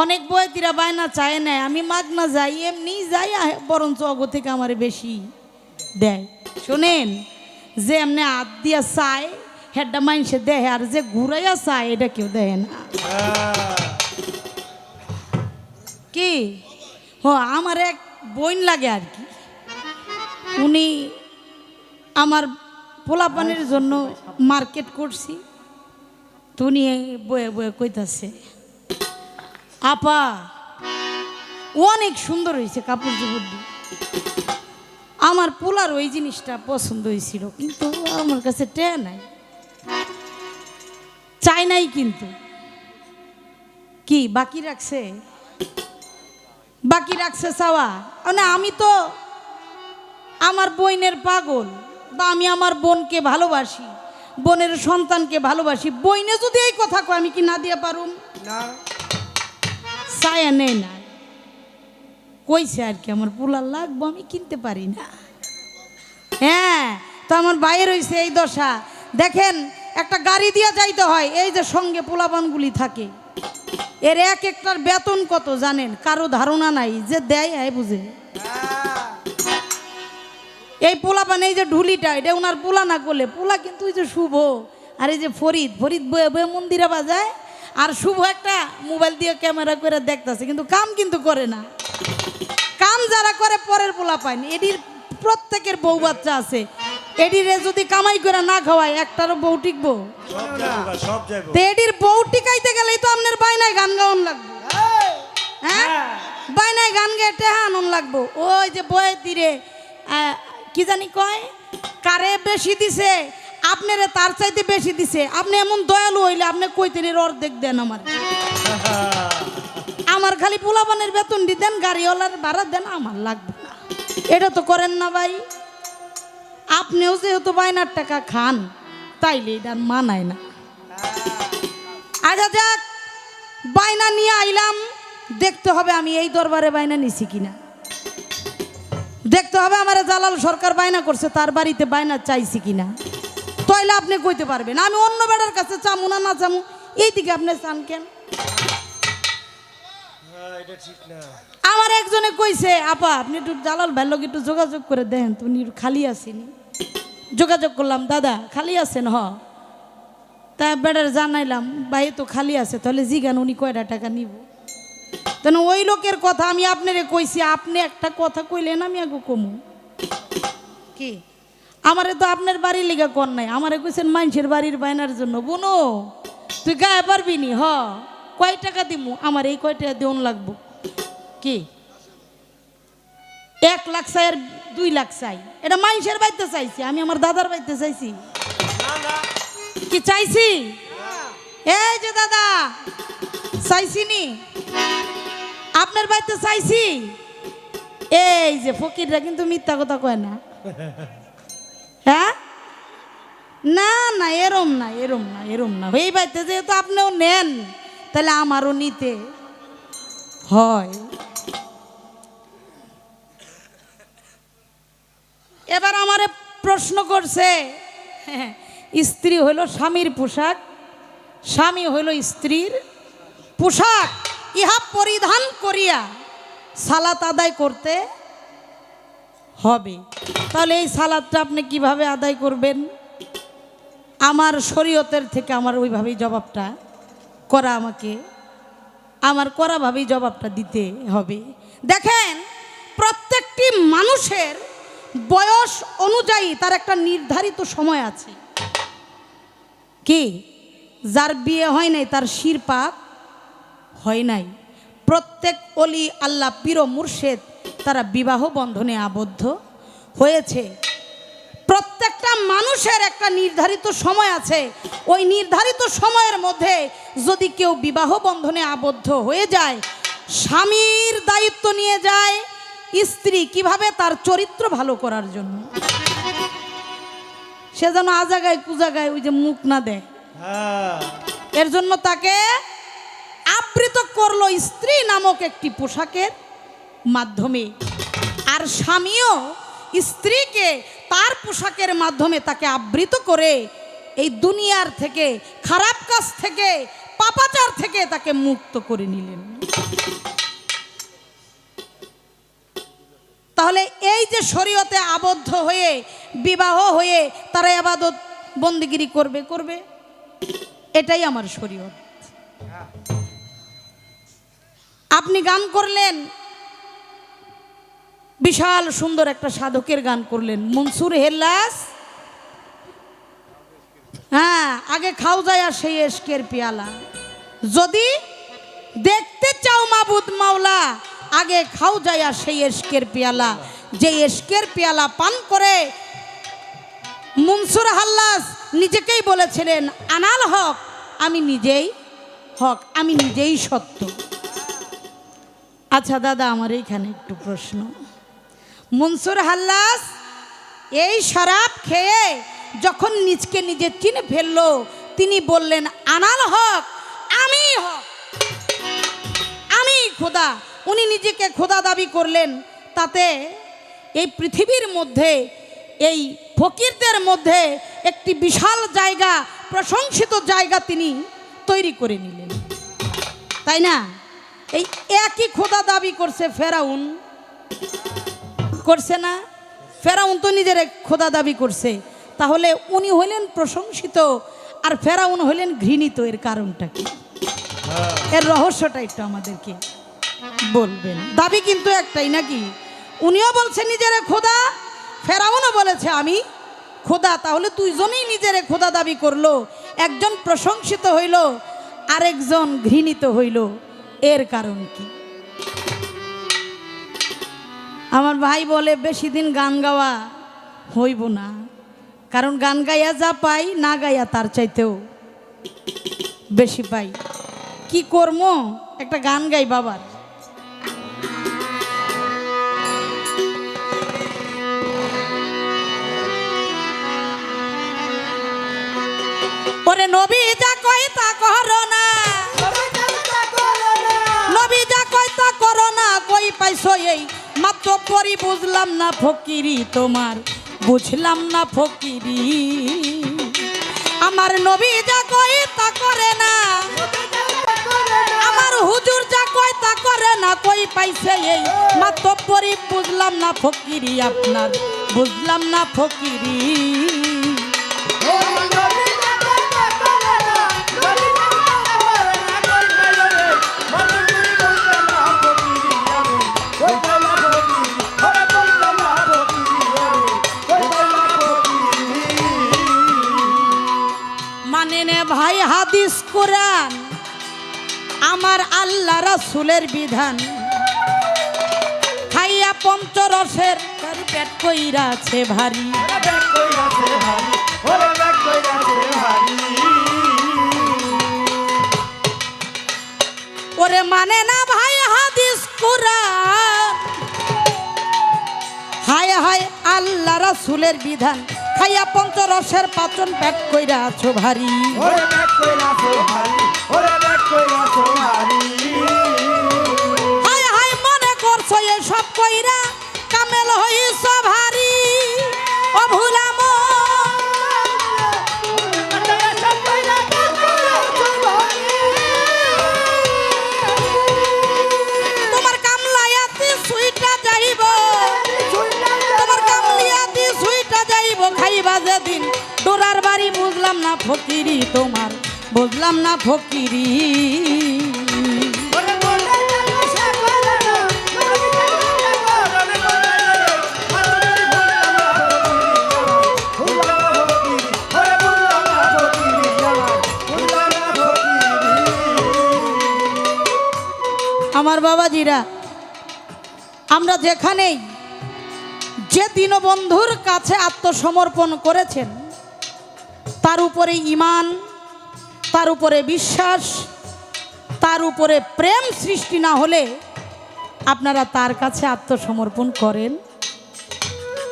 অনেক বয়াতিরা বায়না চায় না আমি মাগনা যাই এমনি যাই বরঞ্চ অগ থেকে আমার বেশি দেয় শোনেন যে এমনি হাত দিয়া চায় হেডটা মানুষে দেয় আর যে ঘুরাইয়া চায় এটা কেউ দেয় না কি আমার এক বোন লাগে আর কি উনি আমার পোলাপানের জন্য মার্কেট করছি তুনি বয়ে বয়ে কইতাছে আপা অনেক সুন্দর হয়েছে কাপড় চোপড় দিয়ে। আমার পোলার ওই জিনিসটা পছন্দ হয়েছিল, কিন্তু আমার কাছে টে নাই, চাই নাই। কিন্তু কি বাকি রাখছে, বাকি রাখছে চাওয়া? মানে আমি তো আমার বোনের পাগল, বা আমি আমার বোনকে ভালোবাসি, বোনের সন্তানকে ভালোবাসি। বইনে যদি এই কথা কয় আমি কি না দিয়া পারুম? না চায়া নেই না, কইছে আর কি আমার পোলার লাগবো, আমি কিনতে পারি না। হ্যাঁ, তো আমার বাইরে হয়েছে এই দশা। দেখেন একটা গাড়ি দিয়া যাইতে হয়, এই যে সঙ্গে পোলাপানগুলি থাকে, এর এক একটার বেতন কত জানেন? কারো ধারণা নাই, যে দেয় হ্যাঁ বুঝে। এই পোলাপান, এই যে ঢুলিটা, এটা ওনার পোলা না করলে, পোলা কিন্তু ওই যে শুভ আর এই যে ফরিদ, ফরিদ বয়ে বয়ে মন্দিরে বাজায়, আর শুভ একটা মোবাইল দিয়ে ক্যামেরা করে দেখতেছে, কিন্তু কাম কিন্তু করে না। কাম যারা করে পরের পোলা পায়নি। এটির প্রত্যেকের বউ বাচ্চা আছে, এটিরে যদি কামাই করে না খাওয়ায় একটারও বউ টিকবো? তো এটির বউ টিকাইতে গেলেই তো আপনার বাইনায় গান গাওয়ান লাগবে। হ্যাঁ, বাইনায় গান গেয়ে টেহা আনন লাগবো। ওই যে বয়ে তীরে কি জানি কয়, কারে বেশি দিছে আপনারে তার চাইতে বেশি দিছে। আপনি এমন দয়ালু হইলে আপনি কইতেন এর অর্ধেক দেন আমার। আমার খালি পোলাপানের বেতন দেন, গাড়িওয়ালার ভাড়া দেন, আমার লাগবে না। এটা তো করেন না ভাই। আপনিও যেহেতু বাইনার টাকা খান, তাইলে এটা মানায় না। আচ্ছা যাক, বাইনা নিয়ে আইলাম, দেখতে হবে আমি এই দরবারে বাইনা নিছি কিনা, দেখতে হবে আমার জালাল সরকার বাইনা করছে তার বাড়িতে বাইনা চাইছি কিনা, তাইলে আপনি কইতে পারবেন। আমি অন্য বেড়ার কাছে চামু না না চামু, এইদিকে আপনি চান কেন? আমার একজনে কইছে আপা আপনি একটু জালাল ভাইয়ের লগে একটু যোগাযোগ করে দেন, তুমি খালি আসেনি। যোগাযোগ করলাম, দাদা খালি আছেন? হ। তা বেড়ার জানাইলাম ভাই তো খালি আছে, তাহলে জিগান উনি কয়টা টাকা নিব। তেন ওই লোকের কথা আমি আপনারে কইছি, আপনি একটা কথা কইলেন আমি আগে কমু কি? আমারে তো আপনার বাড়ির লিগা কর নাই, আমারে কইছেন মানুষের বাড়ির বাইনার জন্য। বুনো তুই গায়ে পারবি নি? হ। কয় টাকা দিমু? আমার এই কয় টাকা দেউন লাগবো। কি 1 লাখ চাই আর 2 লাখ চাই? এটা মানুষের বাড়িতে চাইছি, আমি আমার দাদার বাড়িতে চাইছি কি চাইছি? এই যে দাদা চাইছি নি, আপনার বাড়িতে চাইছি। এই যে ফকিররা কিন্তু মিথ্যা কথা কয় না। হ্যাঁ, না না এরম না, এরম না, এরম না। এই বাড়িতে যেহেতু আপনিও নেন, তাহলে আমারও নিতে হয়। এবার আমারে প্রশ্ন করছে, স্ত্রী হইল স্বামীর পোশাক, স্বামী হইল স্ত্রীর পোশাক, ইহা পরিধান করিয়া সালাত আদায় করতে হবে। তাহলে এই সালাতটা আপনি কিভাবে আদায় করবেন? আমার শরীয়তের থেকে আমার ওইভাবেই জবাবটা করা, আমাকে আমার করাভাবেই জবাবটা দিতে হবে। দেখেন, প্রত্যেকটি মানুষের বয়স অনুযায়ী তার একটা নির্ধারিত সময় আছে। কি? যার বিয়ে হয় নাই তার শির পাক হয় নাই। প্রত্যেক অলি আল্লাহ পীর ও মুর্শেদ তারা বিবাহ বন্ধনে আবদ্ধ হয়েছে। প্রত্যেকটা মানুষের একটা নির্ধারিত সময় আছে। ওই নির্ধারিত সময়ের মধ্যে যদি কেউ বিবাহ বন্ধনে আবদ্ধ হয়ে যায়, স্বামীর দায়িত্ব নিয়ে যায় স্ত্রী কিভাবে তার চরিত্র ভালো করার জন্য। সে যেন আজাগায় কুজাগায় ওই যে মুখ না দেয়, এর জন্য তাকে আবৃত করলো স্ত্রী নামক একটি পোশাকের মাধ্যমে। আর স্বামীও স্ত্রীকে তার পোশাকের মাধ্যমে তাকে আবৃত করে এই দুনিয়ার থেকে, খারাপ কাজ থেকে, পাপাচার থেকে তাকে মুক্ত করে নিলেন। তাহলে এই যে শরীয়তে আবদ্ধ হয়ে বিবাহ হয়ে তারা ইবাদত বন্দেগিরি করবে, এটাই আমার শরীয়ত। আপনি গান করলেন, বিশাল সুন্দর একটা সাধকের গান করলেন, মনসুর হেল্লাস হ্যাঁ, আগে খাও যায় আর সেই এশকের পেয়ালা। যদি দেখতে চাও মাবুদ মাওলা, আগে খাও যায় আর সেই এশকের পেয়ালা। যে এশকের পেয়ালা পান করে মনসুর হাল্লাস নিজেকেই বলেছিলেন, আনাল হক, আমি নিজেই হক, আমি নিজেই সত্য। আচ্ছা দাদা, আমার এইখানে একটু প্রশ্ন। মনসুর হাল্লাস এই শরাব খেয়ে যখন নিজকে নিজে চিনে ফেললো, তিনি বললেন আনাল হক, আমি হক, আমি খোদা। উনি নিজেকে খোদা দাবি করলেন। তাতে এই পৃথিবীর মধ্যে, এই ফকিরদের মধ্যে একটি বিশাল জায়গা, প্রশংসিত জায়গা তিনি তৈরি করে নিলেন, তাই না? এই একই খোদা দাবি করছে ফেরাউন, করছে না? ফেরাউন তো নিজের খোদা দাবি করছে। তাহলে উনি হলেন প্রশংসিত আর ফেরাউন হলেন ঘৃণিত। এর কারণটা কি? এর রহস্যটা একটু আমাদেরকে বলবেন। দাবি কিন্তু একটাই নাকি? উনিও বলছে নিজের খোদা, ফেরাউনও বলেছে আমি খোদা। তাহলে দুইজনেই নিজের খোদা দাবি করলো, একজন প্রশংসিত হইল, আরেকজন ঘৃণিত হইল। এর কারণ কি? আমার ভাই বলে বেশি দিন গান গাওয়া হইব না, কারণ গান গাইয়া যা পাই, না গাইয়া তার চাইতেও বেশি পাই। কি করবো? একটা গান গাই বাবার। ওরে নবী যা কয় তা করো না, নবী যা কয় তা করো না, কই পাইছো এই মাত্র পরি, বুঝলাম না ফকিরি তোমার, বুঝলাম না ফকিরি। আমার নবী যা কয় তা করে না, আমার হুজুর যা কয় তা করে না, কই পাইছে এই মাত্র পরি, বুঝলাম না ফকিরি আপনার, বুঝলাম না ফকিরি। ভাই হাদিস কোরআন আমার আল্লাহ রাসূলের বিধান, খাইয়া পঞ্চরসের তার পেট কইরাছে ভারী। ওরে মানে না ভাই হাদিস কোরআন, হায় হায় আল্লাহ রাসূলের বিধান, খাইয়া পঞ্চরসের পাচন পেট কইরা আছো ভারী। হায় হায় মনে করছো এসব কইরা কামেল হইছ ভারী। ও ভুলাম তোমার কামলায়াতি সুইটা যাইব, তোমার কামলিয়াতি সুইটা যাইব, খাইবা যেদিন ডোরার বাড়ি, বুঝলাম না ফকিরি তোমার, বুঝলাম না ফকিরি। আমার বাবাজিরা, আমরা যেখানেই যে দীনবন্ধুর কাছে আত্মসমর্পণ করেছেন, তার উপরে ঈমান, তার উপরে বিশ্বাস, তার উপরে প্রেম সৃষ্টি না হলে আপনারা তার কাছে আত্মসমর্পণ করেন?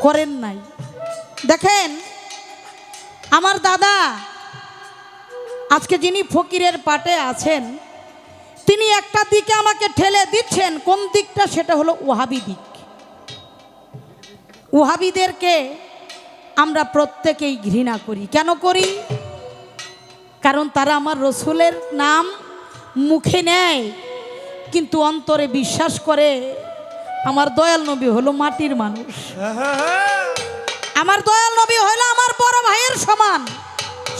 করেন নাই। দেখেন আমার দাদা আজকে যিনি ফকিরের পাটে আছেন, তিনি একটা দিকে আমাকে ঠেলে দিচ্ছেন। কোন দিকটা? সেটা হলো ওয়াহাবি দিক। ওয়াহাবিদেরকে আমরা প্রত্যেকেই ঘৃণা করি। কেন করি? কারণ তারা আমার রসুলের নাম মুখে নেয়, কিন্তু অন্তরে বিশ্বাস করে আমার দয়াল নবী হলো মাটির মানুষ, আমার দয়াল নবী হলো আমার বড় ভাইয়ের সমান।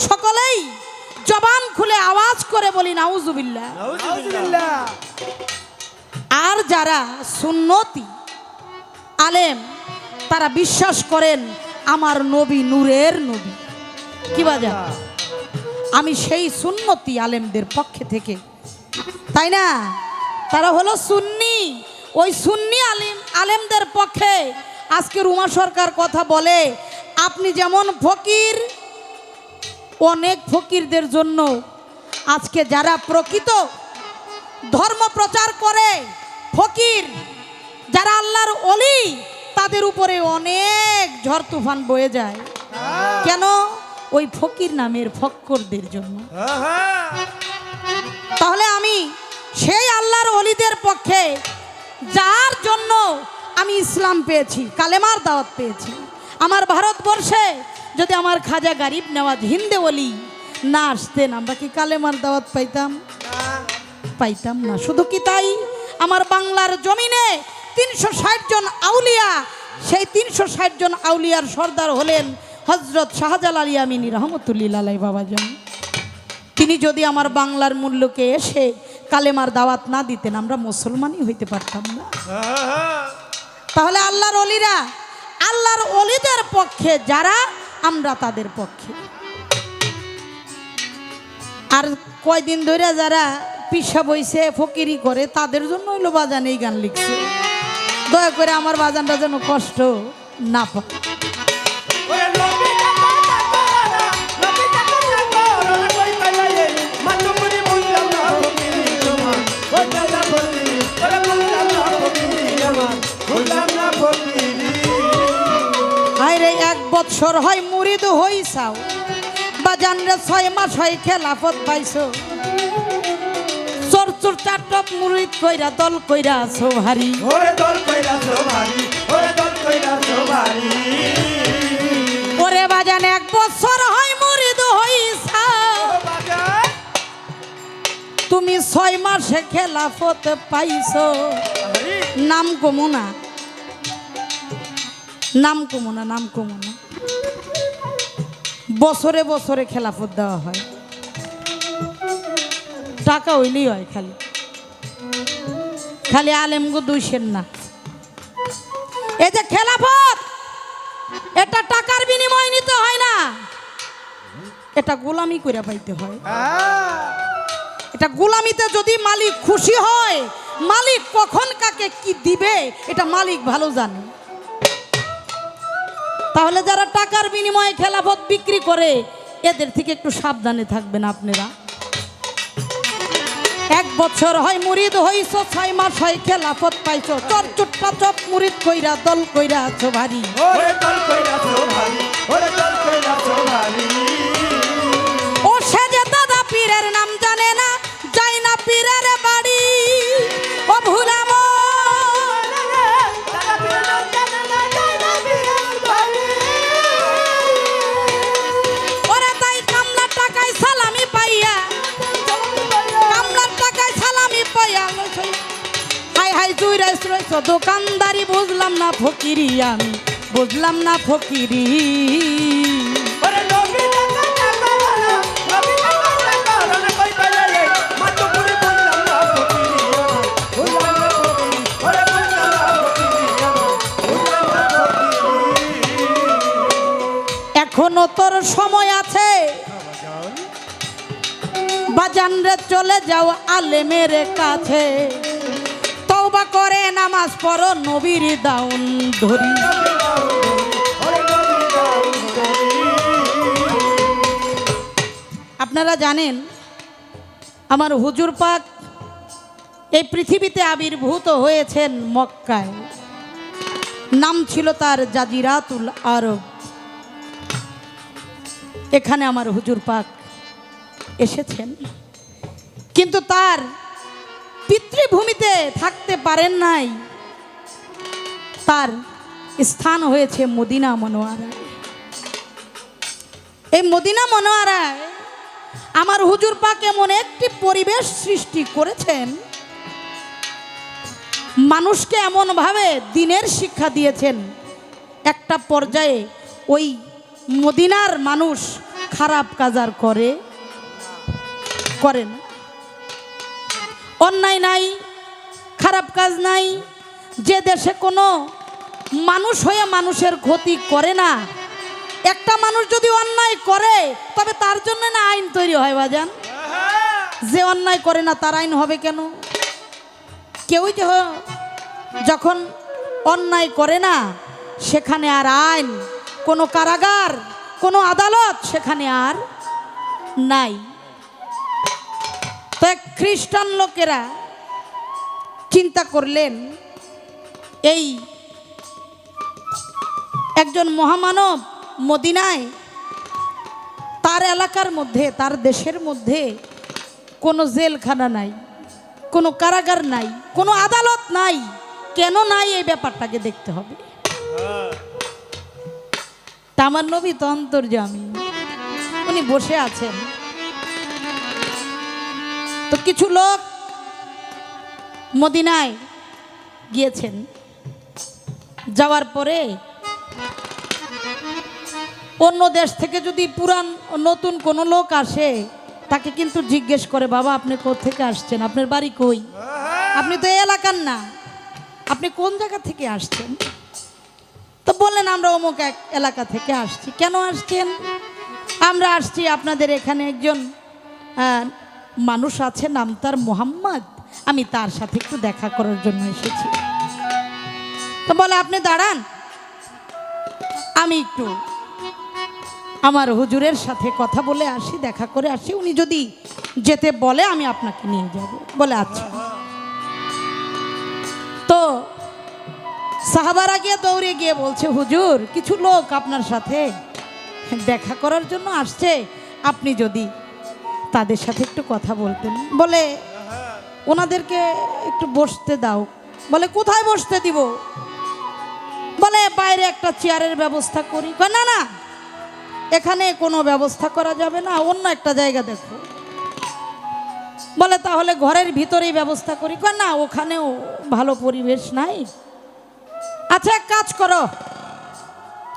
সকলেই জবান খুলে আওয়াজ করে বলি নাউজুবিল্লাহ। আর যারা সুন্নতি আলেম, তারা বিশ্বাস করেন আমার নবী নূরের নবী। কি বাজা? আমি সেই সুন্নতি আলেমদের পক্ষে থেকে, তাই না? তারা হলো সুন্নি, ওই সুন্নি আলেমদের পক্ষে আজকে রুমা সরকার কথা বলে। আপনি যেমন ফকির, অনেক ফকিরদের জন্য আজকে যারা প্রকৃত ধর্ম প্রচার করে, ফকির যারা আল্লাহর ওলি, তাদের উপরে অনেক ঝড় তুফান বয়ে যায়। কেন? ওই ফকির নামের ফক্করদের জন্য। তাহলে আমি সেই আল্লাহর ওলিদের পক্ষে, যার জন্য আমি ইসলাম পেয়েছি, কালেমার দাওয়াত পেয়েছি। আমার ভারতবর্ষে যদি আমার খাজা গরিব নওয়াজ হিন্দে ওলি না আসতেন, আমরা কি কালেমার দাওয়াত পাইতাম? পাইতাম না। শুধু কি তাই, আমার বাংলার জমিনে 360 জন আউলিয়া, সেই 360 জন আউলিয়ার সর্দার হলেন হজরত শাহজালাল ইয়ামিনী রহমতুল্লিল আলাই বাবাজান। তিনি যদি আমার বাংলার মূল্যকে এসে কালেমার দাওয়াত না দিতেন, আমরা মুসলমানই হইতে পারতাম না। তাহলে আল্লাহর ওলিরা, আল্লাহর ওলিদের পক্ষে যারা, আমরা তাদের পক্ষে। আর কয়দিন ধরে যারা পিসা বইছে ফকিরি করে, তাদের জন্য হইলো বাজান এই গান লিখছে। দয়া করে আমার বাজানটা যেন কষ্ট না পায়। আরে 1 বছর হয় মুরিদ হইছাও, বাজান রে 6 মাস হয় খেলাফত পাইছো। চোর চাটপ মুরিদ কইরা দল কইরা আছো ভারী, ওরে দল কইরাছো ভারী, ওরে দল কইরাছো ভারী। ওরে বাজান 1 বছর হয় মুরিদ হইছাও, তুমি 6 মাসে খেলাফত পাইছো। নাম কমুনা, নাম কমুনা, নাম কমুনা। বছরে বছরে খেলাফত দেওয়া হয়, টাকা হইলেই হয়। খালি খালি আলেমগো দুইশের না। এই যে খেলাফত, এটা টাকার বিনিময় নিতে হয় না, এটা গোলামি করে পাইতে হয়। এটা গোলামিতে যদি মালিক খুশি হয়, মালিক কখন কাকে কি দিবে এটা মালিক ভালো জানে। তাহলে যারা টাকার বিনিময়ে খেলাফত বিক্রি করে, এদের থেকে একটু সাবধানে থাকবেন আপনারা। 1 বছর হয় মুরিদ হইছো, 6 মাস হয় খেলাফত পাইছো। চর চুট্টা চপ মুরিদ কইরা দল কইরা আছো ভারী, ওরে দল কইরাছো ভারী, ওরে দল কইরাছো ভারী। ও সে যে দাদা পীরের নাম জানে না, যাই না পীরের বাড়ি। ও ভুলাম ওরে, তাই কামলার টাকায় সালামি পাইয়া, কামলার টাকায় সালামি পাইয়া হাই হাই চুইরাইছ রইছ দোকানদারি। বুঝলাম না ফকিরি, আমি বুঝলাম না ফকিরি। ওরে নবী টাকা টাকা ওরে, নবী টাকা টাকা ওরে কই পাইলে মাত্র পুরি বললাম না ফকিরি, বললাম না ফকিরি, ওরে বললাম না ফকিরি, বললাম না ফকিরি। এখনো তোর সময় আছে, বাজান রে চলে যাও আলেমের কাছে। তওবা করে নামাজ পড়ো, নবীর দাউন ধরি। আপনারা জানেন আমার হুজুর পাক এই পৃথিবীতে আবির্ভূত হয়েছেন মক্কায়। নাম ছিল তার জাজিরাতুল আরব। এখানে আমার হুজুর পাক এসেছেন, কিন্তু তার পিতৃভূমিতে থাকতে পারেন নাই। তার স্থান হয়েছে মদিনা মনোয়ারায়। এই মদিনা মনোয়ারায় আমার হুজুর পাক এমন একটি পরিবেশ সৃষ্টি করেছেন, মানুষকে এমনভাবে দ্বীনের শিক্ষা দিয়েছেন, একটা পর্যায়ে ওই মদিনার মানুষ খারাপ কাজ আর করে না। অন্যায় নাই, খারাপ কাজ নাই। যে দেশে কোনো মানুষ হয়ে মানুষের ক্ষতি করে না, একটা মানুষ যদি অন্যায় করে তবে তার জন্য না আইন তৈরি হয় বাজান, যে অন্যায় করে না তার আইন হবে কেন? কেউই যখন অন্যায় করে না সেখানে আর আইন, কোনো কারাগার, কোনো আদালত সেখানে আর নাই। তো এক খ্রিস্টান লোকেরা চিন্তা করলেন, এই একজন মহামানব মদিনায়, তার এলাকার মধ্যে, তার দেশের মধ্যে কোনো জেলখানা নাই, কোনো কারাগার নাই, কোনো আদালত নাই। কেন নাই এই ব্যাপারটাকে দেখতে হবে। তা আমার নবী তো অন্তর্যামী, উনি বসে আছেন। তো কিছু লোক মদিনায় গিয়েছেন, যাওয়ার পরে অন্য দেশ থেকে যদি পুরান নতুন কোনো লোক আসে তাকে কিন্তু জিজ্ঞেস করে, বাবা আপনি কোত্থেকে আসছেন, আপনার বাড়ি কই, আপনি তো এই এলাকার না, আপনি কোন জায়গা থেকে আসছেন? তো বললেন আমরা অমুক এক এলাকা থেকে আসছি। কেন আসছেন? আমরা আসছি আপনাদের এখানে একজন মানুষ আছে, নাম তার মোহাম্মদ, আমি তার সাথে একটু দেখা করার জন্য এসেছি। তো বলে আপনি দাঁড়ান, আমি একটু আমার হুজুরের সাথে কথা বলে আসি, দেখা করে আসি, উনি যদি যেতে বলে আমি আপনাকে নিয়ে যাব। বলে আচ্ছা। তো সাহাবারা গিয়ে দৌড়ে গিয়ে বলছে, হুজুর কিছু লোক আপনার সাথে দেখা করার জন্য আসছে, আপনি যদি তাদের সাথে একটু কথা বলতেন। বলে ওনাদেরকে একটু বসতে দাও। বলে কোথায় বসতে দিব? বলে বাইরে একটা চেয়ারের ব্যবস্থা করি। না না, এখানে কোনো ব্যবস্থা করা যাবে না, অন্য একটা জায়গা দেখো। বলে তাহলে ঘরের ভিতরেই ব্যবস্থা করি। না, ওখানেও ভালো পরিবেশ নাই। আচ্ছা এক কাজ করো,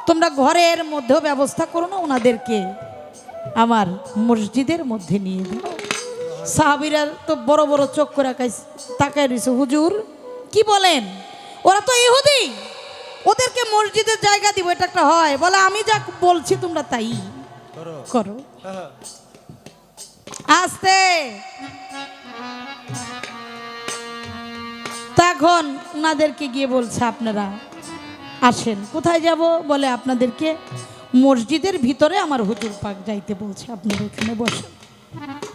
তোমরা ঘরের মধ্যেও ব্যবস্থা করো না, ওনাদেরকে আমার মসজিদের মধ্যে নিয়ে দাও। সাহাবীরা তো বড় বড় চোখ করে তাকায় রয়েছে, হুজুর কি বলেন, ওরা তো ইহুদি, ওদেরকে মসজিদের জায়গা দিব, এটা একটা হয়? বলে আমি যা বলছি তোমরা তাই করো। আস্তে তখন ওনাদেরকে গিয়ে বলছে আপনারা আসেন। কোথায় যাব? বলে আপনাদেরকে মসজিদের ভিতরে আমার হুজুর পাক যাইতে বলছে, আপনারা এখানে বসেন।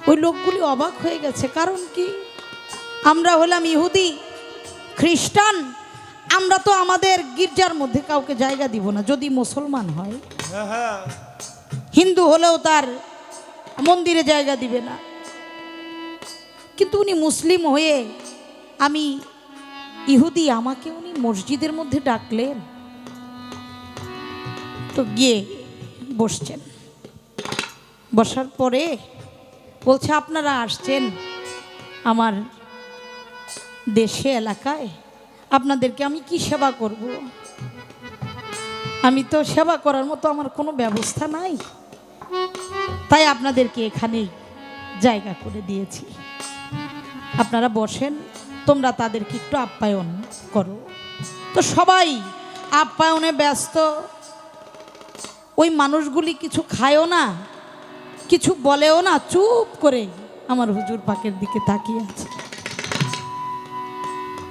ওই লোকগুলি অবাক হয়ে গেছে, কারণ কি, আমরা হলাম ইহুদি খ্রিস্টান, আমরা তো আমাদের গির্জার মধ্যে কাউকে জায়গা দিব না, যদি মুসলমান হয়। হিন্দু হলেও তার মন্দিরে জায়গা দিবে না। কিন্তু উনি মুসলিম হয়ে, আমি ইহুদি, আমাকে উনি মসজিদের মধ্যে ডাকলেন। তো গিয়ে বসছেন। বসার পরে বলছে আপনারা আসছেন আমার দেশে, এলাকায়, আপনাদেরকে আমি কি সেবা করব? আমি তো সেবা করার মতো আমার কোনো ব্যবস্থা নাই, তাই আপনাদেরকে এখানেই জায়গা করে দিয়েছি, আপনারা বসেন, তোমরা তাদেরকে একটু আপ্যায়ন করো। তো সবাই আপ্যায়নে ব্যস্ত। ওই মানুষগুলি কিছু খায়ও না, কিছু বলেও না, চুপ করে আমার হুজুর পাকের দিকে তাকিয়ে আছে।